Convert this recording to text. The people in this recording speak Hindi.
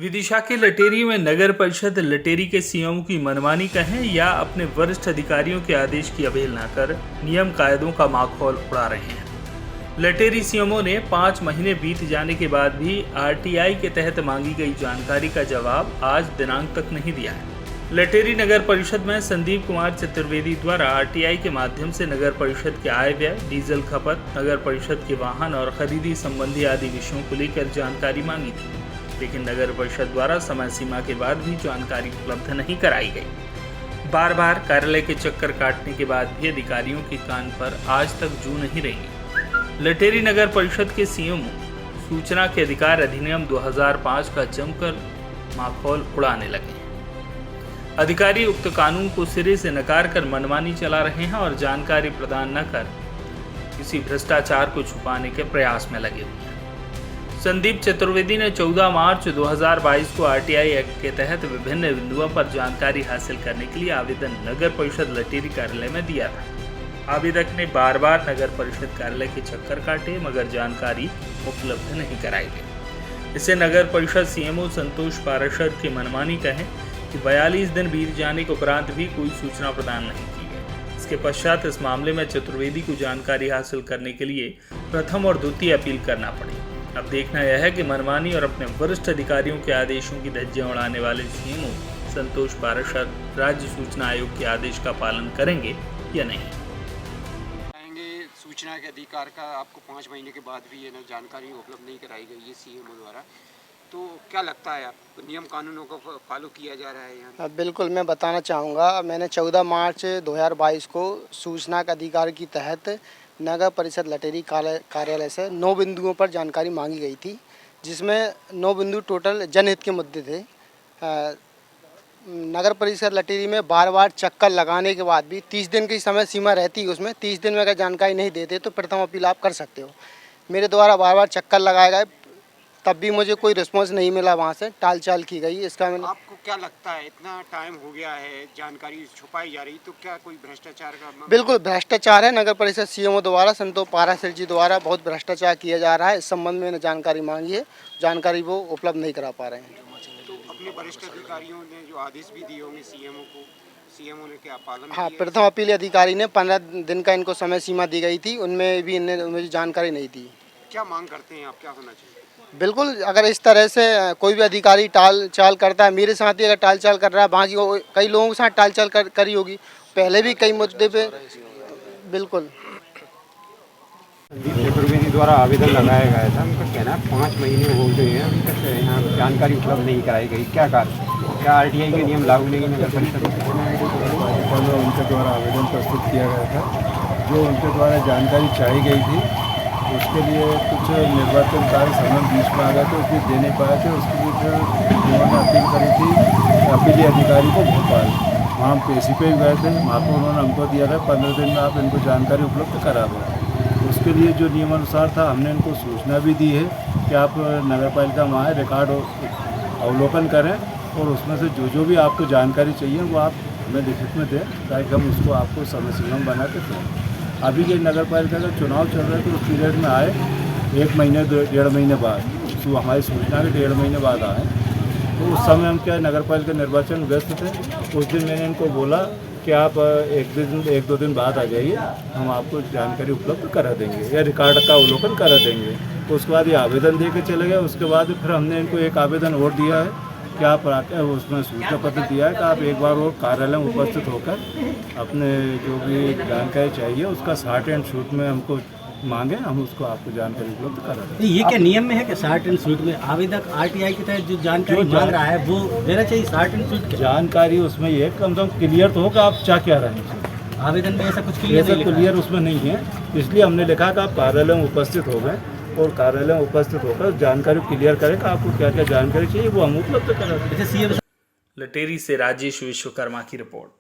विदिशा के लटेरी में नगर परिषद लटेरी के सीएम की मनमानी कहें या अपने वरिष्ठ अधिकारियों के आदेश की अवहेलना कर नियम कायदों का माखौल उड़ा रहे हैं। लटेरी सीएमओ ने 5 महीने बीत जाने के बाद भी आरटीआई के तहत मांगी गई जानकारी का जवाब आज दिनांक तक नहीं दिया है। लटेरी नगर परिषद में संदीप कुमार चतुर्वेदी द्वारा आरटीआई के माध्यम से नगर परिषद के आय व्यय, डीजल खपत, नगर परिषद के वाहन और खरीदी संबंधी आदि विषयों को लेकर जानकारी मांगी थी, लेकिन नगर परिषद द्वारा समय सीमा के बाद भी जानकारी उपलब्ध नहीं कराई गई। बार बार कार्यालय के चक्कर काटने के बाद भी अधिकारियों के कान पर आज तक जू नहीं रही। लटेरी नगर परिषद के सीएमओ सूचना के अधिकार अधिनियम 2005 का जमकर माखौल उड़ाने लगे हैं। अधिकारी उक्त कानून को सिरे से नकार कर मनमानी चला रहे हैं और जानकारी प्रदान न कर किसी भ्रष्टाचार को छुपाने के प्रयास में लगे हुए हैं। संदीप चतुर्वेदी ने 14 मार्च 2022 को आरटीआई एक्ट के तहत विभिन्न बिंदुओं पर जानकारी हासिल करने के लिए आवेदन नगर परिषद लटेरी कार्यालय में दिया था। आवेदक ने बार बार नगर परिषद कार्यालय के चक्कर काटे मगर जानकारी उपलब्ध नहीं कराई गई। इसे नगर परिषद सीएमओ संतोष पाराशर की मनमानी कहें कि 42 दिन बीत जाने के उपरांत भी कोई सूचना प्रदान नहीं की गई। इसके पश्चात इस मामले में चतुर्वेदी को जानकारी हासिल करने के लिए प्रथम और द्वितीय अपील करना पड़ी। अब देखना यह है कि मनमानी और अपने वरिष्ठ अधिकारियों के आदेशों की धज्जियां उड़ाने वाले सीएमओ संतोष पाराशर राज्य सूचना आयोग के आदेश का पालन करेंगे या नहीं। सूचना के अधिकार का आपको 5 महीने के बाद भी ये ना जानकारी उपलब्ध नहीं कराई गई है सीएमओ द्वारा, तो क्या लगता है आपको नियम कानूनों को फॉलो किया जा रहा है यहाँ? बिल्कुल, मैं बताना चाहूँगा, मैंने 14 मार्च 2022 को सूचना के अधिकार के तहत नगर परिषद लटेरी कार्यालय से 9 बिंदुओं पर जानकारी मांगी गई थी, जिसमें 9 बिंदु टोटल जनहित के मुद्दे थे। नगर परिषद लटेरी में बार बार चक्कर लगाने के बाद भी 30 दिन की समय सीमा रहती है। उसमें 30 दिन में अगर जानकारी नहीं देते तो प्रथम अपील आप कर सकते हो। मेरे द्वारा बार बार चक्कर लगाए गए, तब भी मुझे कोई रिस्पॉन्स नहीं मिला, वहाँ से टाल चाल की गई। इसका मैंने आपको क्या लगता है, इतना टाइम हो गया है, जानकारी छुपाई जा रही, तो क्या कोई भ्रष्टाचार का? बिल्कुल भ्रष्टाचार है। नगर परिषद सीएमओ द्वारा संतोष पाराशर जी द्वारा बहुत भ्रष्टाचार किया जा रहा है। इस संबंध में जानकारी मांगी है, जानकारी वो उपलब्ध नहीं करा पा रहे हैं। तो अपने वरिष्ठ अधिकारियों ने जो आदेश भी दिए होंगे सीएमओ को, सीएमओ ने क्या पालन? हाँ, प्रथम अपील अधिकारी ने 15 दिन का इनको समय सीमा दी गई थी, उनमें भी इन्हें मुझे जानकारी नहीं दी। क्या मांग करते हैं आप, क्या होना चाहिए? बिल्कुल, अगर इस तरह से कोई भी अधिकारी टाल चाल करता है, मेरे साथ ही अगर टाल चाल कर रहा है, बाकी कई लोगों के साथ टाल चाल करी होगी पहले भी कई मुद्दे पे। बिल्कुल, संदीप चतुर्वेदी द्वारा आवेदन लगाया गया था, उनका कहना है 5 महीने हो गए हैं, अभी तक यहाँ जानकारी उपलब्ध नहीं कराई गई। क्या कारण? क्या आरटीआई के नियम लागू नहीं नगर परिषद? उनके द्वारा आवेदन प्रस्तुत किया गया था, जो उनके द्वारा जानकारी चाहिए गई थी, उसके लिए कुछ निर्वाचन कार्य समय बीच में आ गए थे, उसमें दे नहीं पाए थे। उसके लिए फिर उन्होंने अपील करी थी अपीली अधिकारी को भोपाल, वहाँ पेशी पे गए थे, वहाँ पर उन्होंने हमको दिया था 15 दिन में आप इनको जानकारी उपलब्ध करा दें। उसके लिए जो नियमानुसार था हमने इनको सूचना भी दी है कि आप नगर पालिका में आए, रिकॉर्ड अवलोकन करें और उसमें से जो भी आपको जानकारी चाहिए वो आप हमें लिखित में दें, ताकि हम उसको आपको समय सीमा बना के दें। अभी के नगर पालिका का चुनाव चल रहा है, तो उस पीरियड में आए 1 महीने 1.5 महीने बाद, हमारी सूचना के 1.5 महीने बाद आए, तो उस समय हम क्या नगर पालिका निर्वाचन व्यस्त थे। उस दिन मैंने इनको बोला कि आप 1-2 दिन बाद आ जाइए, हम आपको जानकारी उपलब्ध करा देंगे या रिकॉर्ड का अवलोकन करा देंगे। तो उसके बाद ये आवेदन दे के चले गए। उसके बाद फिर हमने इनको एक आवेदन और दिया है कि आप उसमें सूचना पत्र दिया है कि आप एक बार और कार्यालय में उपस्थित होकर अपने जो भी जानकारी चाहिए उसका शॉर्ट एंड शूट में हमको मांगे, हम उसको आपको जानकारी उपलब्ध करा दें। ये क्या नियम में है कि शॉर्ट एंड शूट में आवेदक आरटीआई के तहत जो जानकारी मांग रहा है वो देना चाहिए? शॉर्ट एंड शूट जानकारी उसमें ये कम से कम क्लियर तो होगा आप क्या क्या रहे हैं। आवेदन में ऐसा कुछ क्लियर उसमें नहीं है, इसलिए हमने लिखा कि आप कार्यालय में उपस्थित हो गए और कार्यालय में उपस्थित होकर जानकारी क्लियर करें कि आपको क्या क्या जानकारी चाहिए, वो हम उपलब्ध करा दें। लटेरी से राजेश विश्वकर्मा की रिपोर्ट।